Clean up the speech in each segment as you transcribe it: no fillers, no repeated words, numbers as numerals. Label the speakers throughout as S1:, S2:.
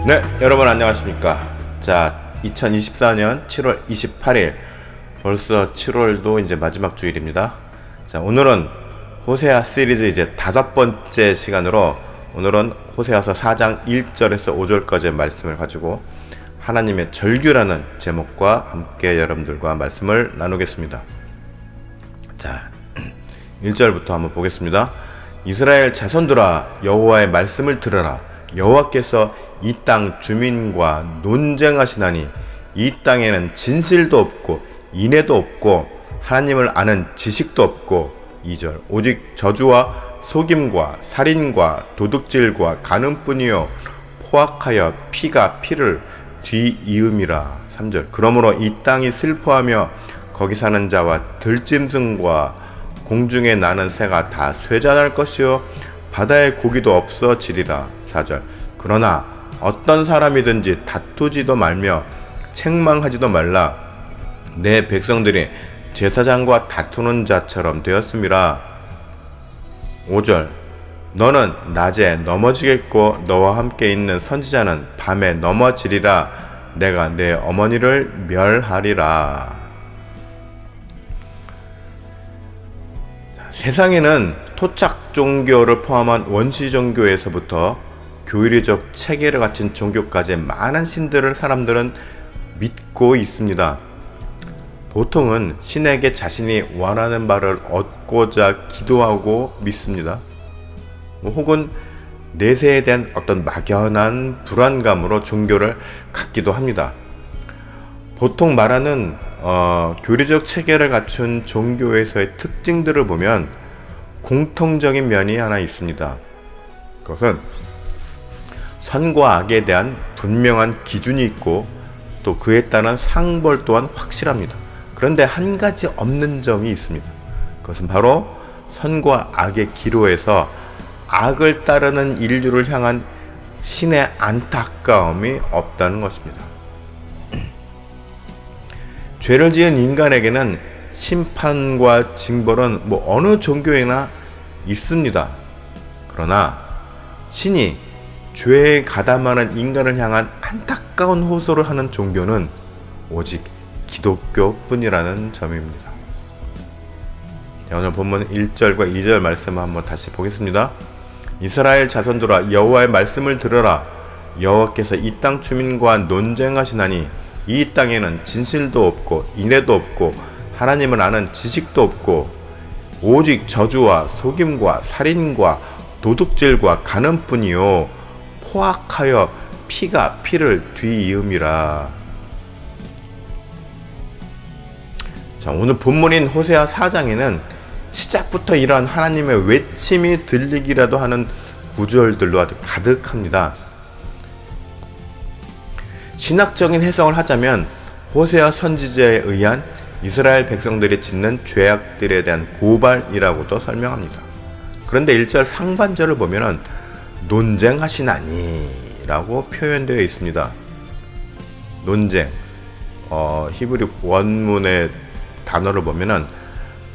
S1: 네, 여러분 안녕하십니까. 자, 2024년 7월 28일, 벌써 7월도 이제 마지막 주일입니다. 자, 오늘은 호세아 시리즈 이제 5번째 시간으로, 오늘은 호세아서 4장 1절에서 5절까지의 말씀을 가지고 하나님의 절규라는 제목과 함께 여러분들과 말씀을 나누겠습니다. 자, 1절부터 한번 보겠습니다. 이스라엘 자손들아, 여호와의 말씀을 들으라. 여호와께서 이 땅 주민과 논쟁하시나니 이 땅에는 진실도 없고 인애도 없고 하나님을 아는 지식도 없고. 2절 오직 저주와 속임과 살인과 도둑질과 간음뿐이요 포악하여 피가 피를 뒤이음이라. 3절 그러므로 이 땅이 슬퍼하며 거기 사는 자와 들짐승과 공중에 나는 새가 다 쇠잔할 것이요 바다의 고기도 없어지리라. 4절 그러나 어떤 사람이든지 다투지도 말며 책망하지도 말라. 내 백성들이 제사장과 다투는 자처럼 되었음이라. 5절 너는 낮에 넘어지겠고 너와 함께 있는 선지자는 밤에 넘어지리라. 내가 내 어머니를 멸하리라. 세상에는 토착 종교를 포함한 원시 종교에서부터 교리적 체계를 갖춘 종교까지 많은 신들을 사람들은 믿고 있습니다. 보통은 신에게 자신이 원하는 바를 얻고자 기도하고 믿습니다. 혹은 내세에 대한 어떤 막연한 불안감으로 종교를 갖기도 합니다. 보통 말하는 교리적 체계를 갖춘 종교에서의 특징들을 보면 공통적인 면이 하나 있습니다. 그것은 선과 악에 대한 분명한 기준이 있고 또 그에 따른 상벌 또한 확실합니다. 그런데 한 가지 없는 점이 있습니다. 그것은 바로 선과 악의 기로에서 악을 따르는 인류를 향한 신의 안타까움이 없다는 것입니다. 죄를 지은 인간에게는 심판과 징벌은 어느 종교에나 있습니다. 그러나 신이 죄에 가담하는 인간을 향한 안타까운 호소를 하는 종교는 오직 기독교뿐이라는 점입니다. 오늘 본문 1절과 2절 말씀을 한번 다시 보겠습니다. 이스라엘 자손들아, 여호와의 말씀을 들으라. 여호와께서 이 땅 주민과 논쟁하시나니 이 땅에는 진실도 없고 인애도 없고 하나님을 아는 지식도 없고 오직 저주와 속임과 살인과 도둑질과 간음뿐이요 포악하여 피가 피를 뒤이음이라. 자, 오늘 본문인 호세아 4장에는 시작부터 이러한 하나님의 외침이 들리기라도 하는 구절들로 아주 가득합니다. 신학적인 해석을 하자면 호세아 선지자에 의한 이스라엘 백성들이 짓는 죄악들에 대한 고발이라고도 설명합니다. 그런데 1절 상반절을 보면은 논쟁하시나니 라고 표현되어 있습니다. 논쟁, 히브리 원문의 단어를 보면은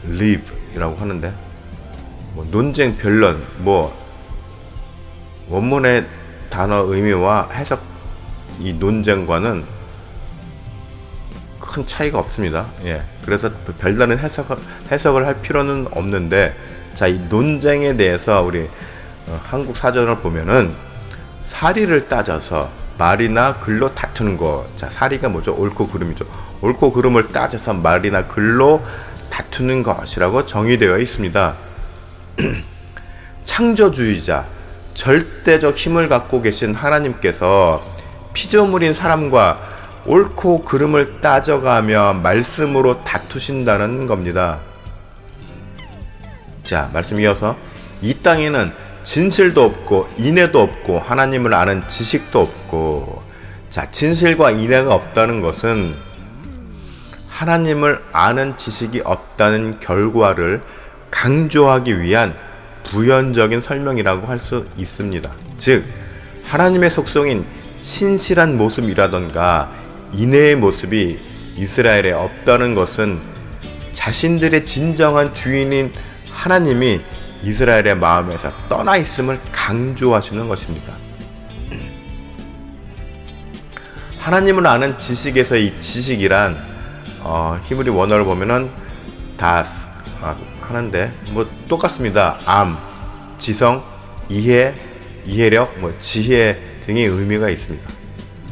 S1: live 이라고 하는데 논쟁, 변론, 원문의 단어 의미와 해석, 이 논쟁과는 큰 차이가 없습니다. 그래서 별다른 해석을 할 필요는 없는데, 자, 이 논쟁에 대해서 우리 한국 사전을 보면은 사리를 따져서 말이나 글로 다투는 거. 자, 사리가 뭐죠? 옳고 그름이죠. 옳고 그름을 따져서 말이나 글로 다투는 것이라고 정의되어 있습니다. 창조주의자, 절대적 힘을 갖고 계신 하나님께서 피조물인 사람과 옳고 그름을 따져가며 말씀으로 다투신다는 겁니다. 자, 말씀 이어서 이 땅에는 진실도 없고 인애도 없고 하나님을 아는 지식도 없고. 자, 진실과 인애가 없다는 것은 하나님을 아는 지식이 없다는 결과를 강조하기 위한 부연적인 설명이라고 할 수 있습니다. 즉, 하나님의 속성인 신실한 모습이라던가 인애의 모습이 이스라엘에 없다는 것은 자신들의 진정한 주인인 하나님이 이스라엘의 마음에서 떠나 있음을 강조하시는 것입니다. 하나님을 아는 지식에서 이 지식이란 히브리 원어를 보면은 다스 하는데 뭐 똑같습니다. 암, 지성, 이해, 이해력, 뭐 지혜 등의 의미가 있습니다.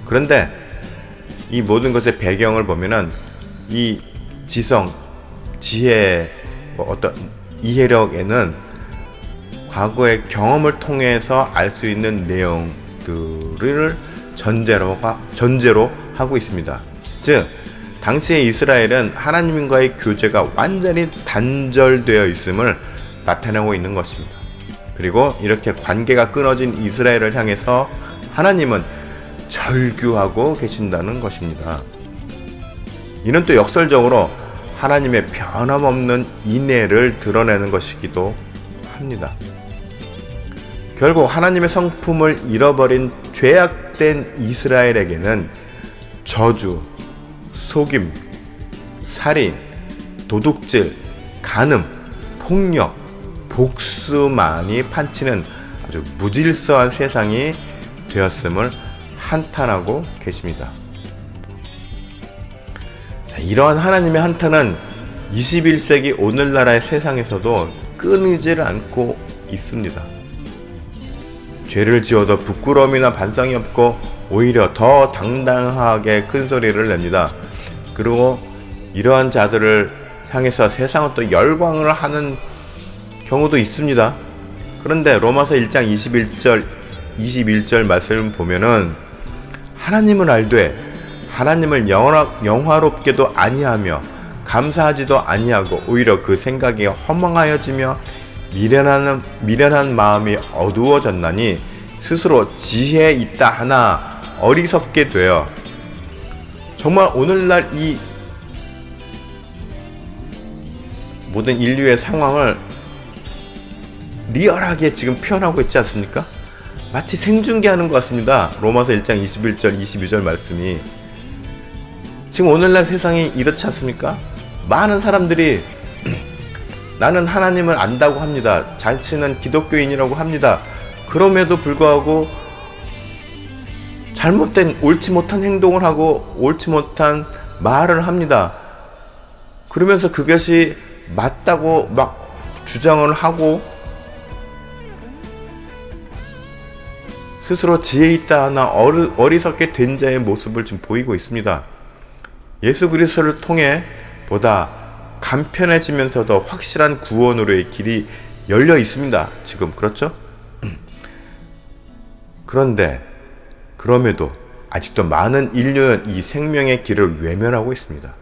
S1: 그런데 이 모든 것의 배경을 보면은 이 지성, 지혜, 뭐 어떤 이해력에는 과거의 경험을 통해서 알 수 있는 내용들을 전제로 하고 있습니다. 즉 당시의 이스라엘은 하나님과의 교제가 완전히 단절되어 있음을 나타내고 있는 것입니다. 그리고 이렇게 관계가 끊어진 이스라엘을 향해서 하나님은 절규하고 계신다는 것입니다. 이는 또 역설적으로 하나님의 변함없는 인애를 드러내는 것이기도 합니다. 결국 하나님의 성품을 잃어버린 죄악된 이스라엘에게는 저주, 속임, 살인, 도둑질, 간음, 폭력, 복수만이 판치는 아주 무질서한 세상이 되었음을 한탄하고 계십니다. 자, 이러한 하나님의 한탄은 21세기 오늘날의 세상에서도 끊이질 않고 있습니다. 죄를 지어도 부끄러움이나 반성이 없고 오히려 더 당당하게 큰 소리를 냅니다. 그리고 이러한 자들을 향해서 세상은 또 열광을 하는 경우도 있습니다. 그런데 로마서 1장 21절 말씀을 보면은 하나님을 알되 하나님을 영화롭게도 아니하며 감사하지도 아니하고 오히려 그 생각이 허망하여지며 미련한 마음이 어두워졌나니 스스로 지혜 있다 하나 어리석게 되어. 정말 오늘날 이 모든 인류의 상황을 리얼하게 지금 표현하고 있지 않습니까? 마치 생중계하는 것 같습니다. 로마서 1장 21절 22절 말씀이. 지금 오늘날 세상이 이렇지 않습니까? 많은 사람들이 나는 하나님을 안다고 합니다. 자신은 기독교인이라고 합니다. 그럼에도 불구하고 잘못된 옳지 못한 행동을 하고 옳지 못한 말을 합니다. 그러면서 그것이 맞다고 막 주장을 하고 스스로 지혜 있다 하나 어리석게 된 자의 모습을 지금 보이고 있습니다. 예수 그리스도를 통해 보다 간편해지면서도 확실한 구원으로의 길이 열려 있습니다. 지금 그렇죠? 그럼에도 아직도 많은 인류는 이 생명의 길을 외면하고 있습니다.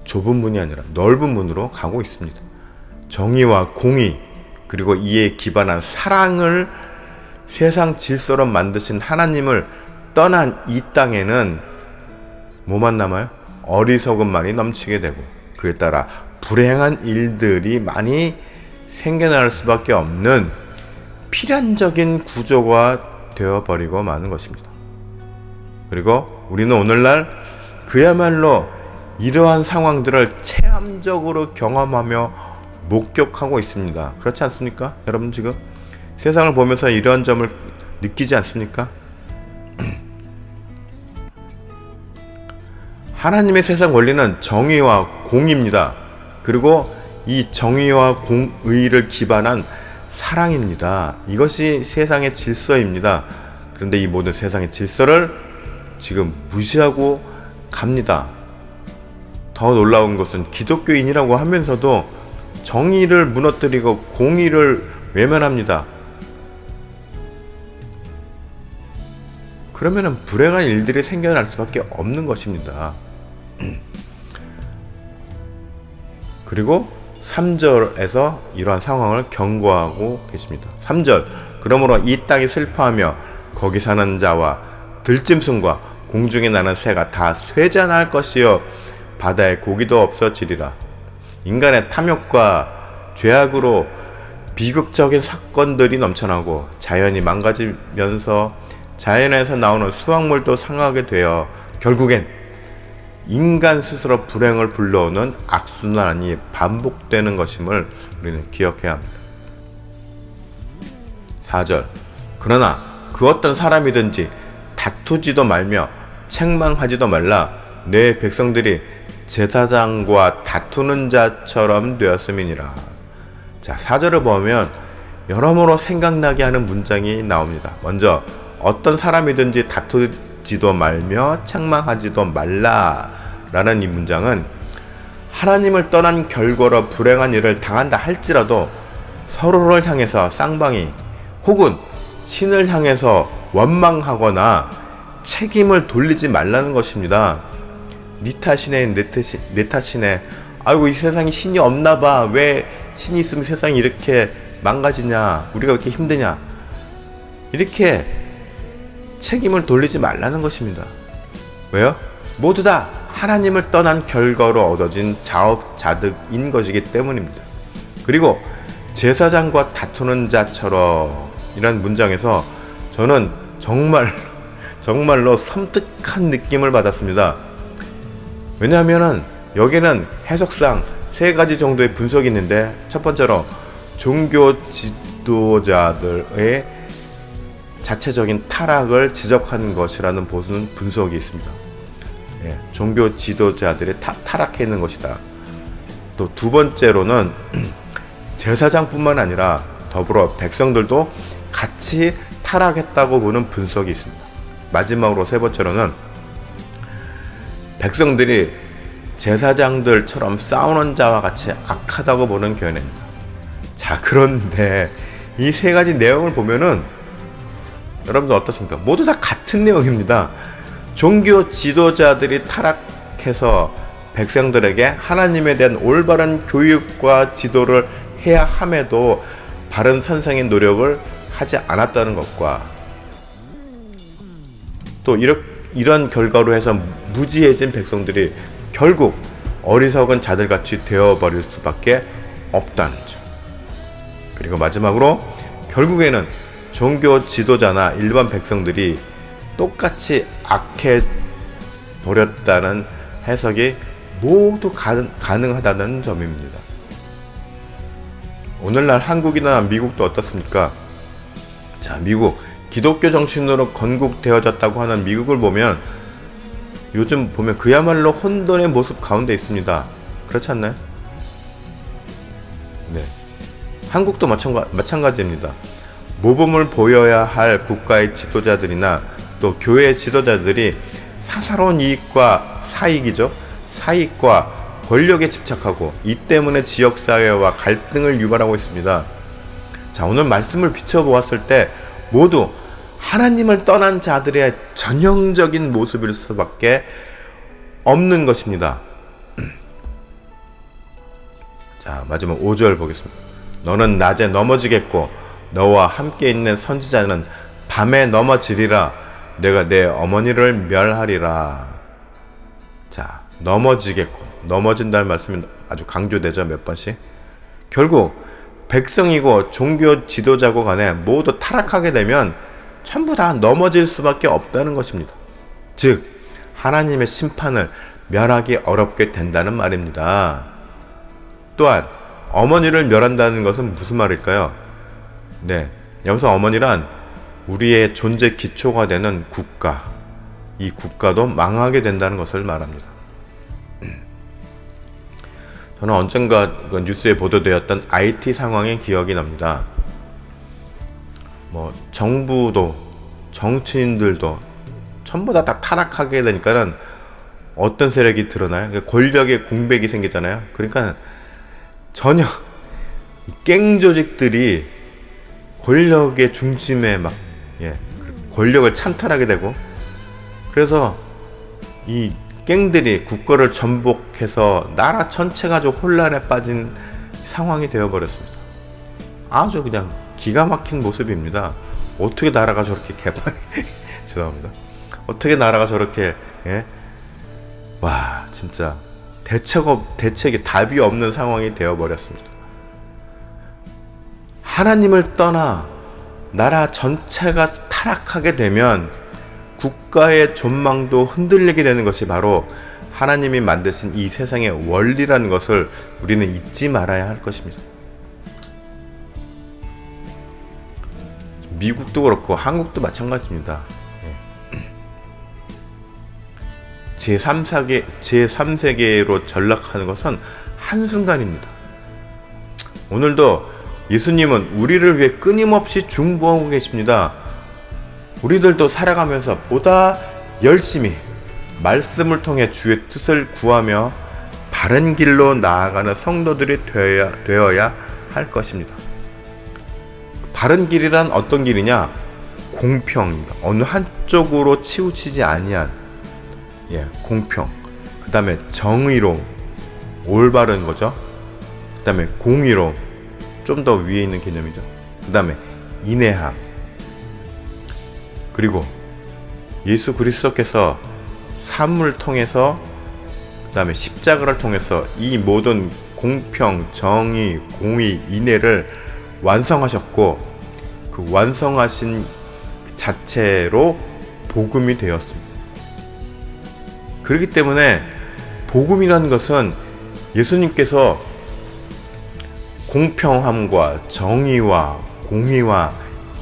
S1: 좁은 문이 아니라 넓은 문으로 가고 있습니다. 정의와 공의 그리고 이에 기반한 사랑을 세상 질서로 만드신 하나님을 떠난 이 땅에는 뭐만 남아요? 어리석음만이 넘치게 되고 그에 따라 불행한 일들이 많이 생겨날 수밖에 없는 필연적인 구조가 되어버리고 마는 것입니다. 그리고 우리는 오늘날 그야말로 이러한 상황들을 체험적으로 경험하며 목격하고 있습니다. 그렇지 않습니까? 여러분 지금 세상을 보면서 이러한 점을 느끼지 않습니까? 하나님의 세상 원리는 정의와 공의입니다. 그리고 이 정의와 공의를 기반한 사랑입니다. 이것이 세상의 질서입니다. 그런데 이 모든 세상의 질서를 지금 무시하고 갑니다. 더 놀라운 것은 기독교인이라고 하면서도 정의를 무너뜨리고 공의를 외면합니다. 그러면은 불행한 일들이 생겨날 수밖에 없는 것입니다. 그리고 3절에서 이러한 상황을 경고하고 계십니다. 3절 그러므로 이 땅이 슬퍼하며 거기 사는 자와 들짐승과 공중에 나는 새가 다 쇠잔할 것이요 바다에 고기도 없어지리라. 인간의 탐욕과 죄악으로 비극적인 사건들이 넘쳐나고 자연이 망가지면서 자연에서 나오는 수확물도 상하게 되어 결국엔 인간 스스로 불행을 불러오는 악순환이 반복되는 것임을 우리는 기억해야 합니다. 4절 그러나 그 어떤 사람이든지 다투지도 말며 책망하지도 말라. 내 백성들이 제사장과 다투는 자처럼 되었음이니라. 자, 4절을 보면 여러모로 생각나게 하는 문장이 나옵니다. 먼저 어떤 사람이든지 다투지도 말며 책망하지도 말라 라는 이 문장은 하나님을 떠난 결과로 불행한 일을 당한다 할지라도 서로를 향해서 쌍방이 혹은 신을 향해서 원망하거나 책임을 돌리지 말라는 것입니다. 네 탓이네, 내 탓이네. 아이고, 이 세상에 신이 없나봐. 왜 신이 있으면 세상이 이렇게 망가지냐, 우리가 왜 이렇게 힘드냐, 이렇게 책임을 돌리지 말라는 것입니다. 왜요? 모두 다 하나님을 떠난 결과로 얻어진 자업자득인 것이기 때문입니다. 그리고 제사장과 다투는 자처럼 이란 문장에서 저는 정말로 섬뜩한 느낌을 받았습니다. 왜냐하면은 여기는 해석상 3가지 정도의 분석이 있는데, 첫 번째로 종교 지도자들의 자체적인 타락을 지적한 것이라는 분석이 있습니다. 예, 종교 지도자들이 타락해 있는 것이다. 또 두 번째로는 제사장뿐만 아니라 더불어 백성들도 같이 타락했다고 보는 분석이 있습니다. 마지막으로 세 번째로는 백성들이 제사장들처럼 싸우는 자와 같이 악하다고 보는 견해입니다. 자, 그런데 이 3가지 내용을 보면은 여러분들 어떻습니까? 모두 다 같은 내용입니다. 종교 지도자들이 타락해서 백성들에게 하나님에 대한 올바른 교육과 지도를 해야 함에도 바른 선생의 노력을 하지 않았다는 것과, 또 이런 결과로 해서 무지해진 백성들이 결국 어리석은 자들같이 되어버릴 수밖에 없다는 점. 그리고 마지막으로 결국에는 종교 지도자나 일반 백성들이 똑같이 악해버렸다는 해석이 모두 가능하다는 점입니다. 오늘날 한국이나 미국도 어떻습니까? 자, 미국 기독교 정신으로 건국되어졌다고 하는 미국을 보면 요즘 보면 그야말로 혼돈의 모습 가운데 있습니다. 그렇지 않나요? 네, 한국도 마찬가지입니다. 모범을 보여야 할 국가의 지도자들이나 또 교회의 지도자들이 사사로운 사익과 권력에 집착하고 이 때문에 지역사회와 갈등을 유발하고 있습니다. 자, 오늘 말씀을 비춰보았을 때 모두 하나님을 떠난 자들의 전형적인 모습일 수밖에 없는 것입니다. 자, 마지막 5절 보겠습니다. 너는 낮에 넘어지겠고 너와 함께 있는 선지자는 밤에 넘어지리라. 내가 내 어머니를 멸하리라. 자, 넘어진다는 말씀이 아주 강조되죠. 몇 번씩. 결국 백성이고 종교 지도자고 간에 모두 타락하게 되면 전부 다 넘어질 수밖에 없다는 것입니다. 즉 하나님의 심판을 면하기 어렵게 된다는 말입니다. 또한 어머니를 멸한다는 것은 무슨 말일까요? 네, 여기서 어머니란 우리의 존재 기초가 되는 국가, 이 국가도 망하게 된다는 것을 말합니다. 저는 언젠가 그 뉴스에 보도되었던 IT 상황의 기억이 납니다. 정부도 정치인들도 전부 다 타락하게 되니까는 어떤 세력이 드러나요? 권력의 공백이 생기잖아요. 그러니까 전혀 깽 조직들이 권력의 중심에 권력을 찬탈하게 되고, 그래서 이 깽들이 국가를 전복해서 나라 전체가 좀 혼란에 빠진 상황이 되어버렸습니다. 아주 그냥 기가 막힌 모습입니다. 어떻게 나라가 저렇게 개판이 죄송합니다. 어떻게 나라가 저렇게 와, 진짜 대책이 답이 없는 상황이 되어버렸습니다. 하나님을 떠나 나라 전체가 타락하게 되면 국가의 존망도 흔들리게 되는 것이 바로 하나님이 만드신 이 세상의 원리라는 것을 우리는 잊지 말아야 할 것입니다. 미국도 그렇고 한국도 마찬가지입니다. 제3세계로 전락하는 것은 한순간입니다. 오늘도 예수님은 우리를 위해 끊임없이 중보하고 계십니다. 우리들도 살아가면서 보다 열심히 말씀을 통해 주의 뜻을 구하며 바른 길로 나아가는 성도들이 되어야 할 것입니다. 바른 길이란 어떤 길이냐? 공평입니다. 어느 한쪽으로 치우치지 아니한 공평. 그 다음에 정의로움, 올바른 거죠. 그 다음에 공의로움, 좀 더 위에 있는 개념이죠. 그 다음에 인내함. 그리고 예수 그리스도께서 삶을 통해서, 그 다음에 십자가를 통해서 이 모든 공평, 정의, 공의, 인내를 완성하셨고, 그 완성하신 자체로 복음이 되었습니다. 그렇기 때문에 복음이라는 것은 예수님께서 공평함과 정의와 공의와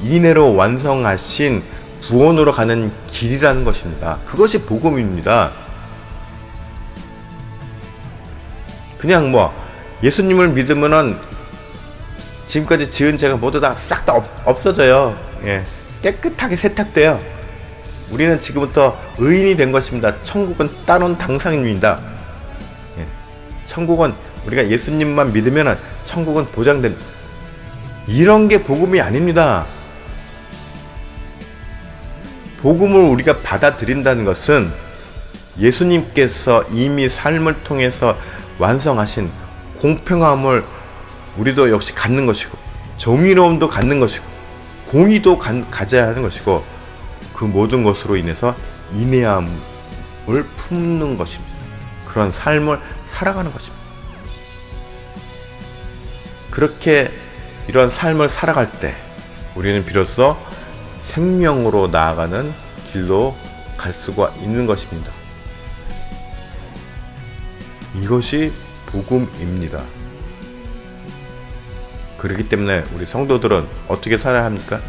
S1: 인내로 완성하신 구원으로 가는 길이라는 것입니다. 그것이 복음입니다. 그냥 예수님을 믿으면은 지금까지 지은 죄가 모두 다 싹 다 없어져요. 깨끗하게 세탁돼요. 우리는 지금부터 의인이 된 것입니다. 천국은 따놓은 당상입니다. 천국은 우리가 예수님만 믿으면 천국은 보장된, 이런 게 복음이 아닙니다. 복음을 우리가 받아들인다는 것은 예수님께서 이미 삶을 통해서 완성하신 공평함을 우리도 역시 갖는 것이고, 정의로움도 갖는 것이고, 공의도 가져야 하는 것이고, 그 모든 것으로 인해서 인내함을 품는 것입니다. 그런 삶을 살아가는 것입니다. 그렇게 이런 삶을 살아갈 때 우리는 비로소 생명으로 나아가는 길로 갈 수가 있는 것입니다. 이것이 복음입니다. 그렇기 때문에 우리 성도들은 어떻게 살아야 합니까?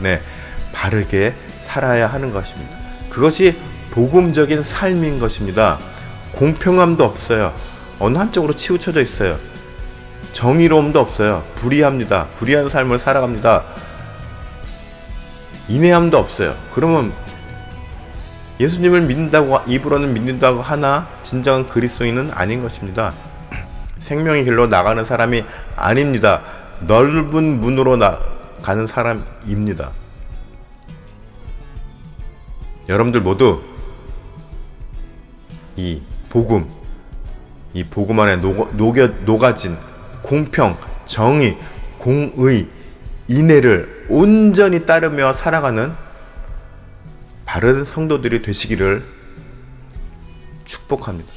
S1: 바르게 살아야 하는 것입니다. 그것이 복음적인 삶인 것입니다. 공평함도 없어요. 어느 한쪽으로 치우쳐져 있어요. 정의로움도 없어요. 불의합니다. 불의한 삶을 살아갑니다. 인내함도 없어요. 그러면 예수님을 믿는다고, 입으로는 믿는다고 하나 진정한 그리스도인은 아닌 것입니다. 생명의 길로 나가는 사람이 아닙니다. 넓은 문으로 가는 사람입니다. 여러분들 모두 이 복음 안에 녹아진 공평, 정의, 공의, 인내를 온전히 따르며 살아가는 바른 성도들이 되시기를 축복합니다.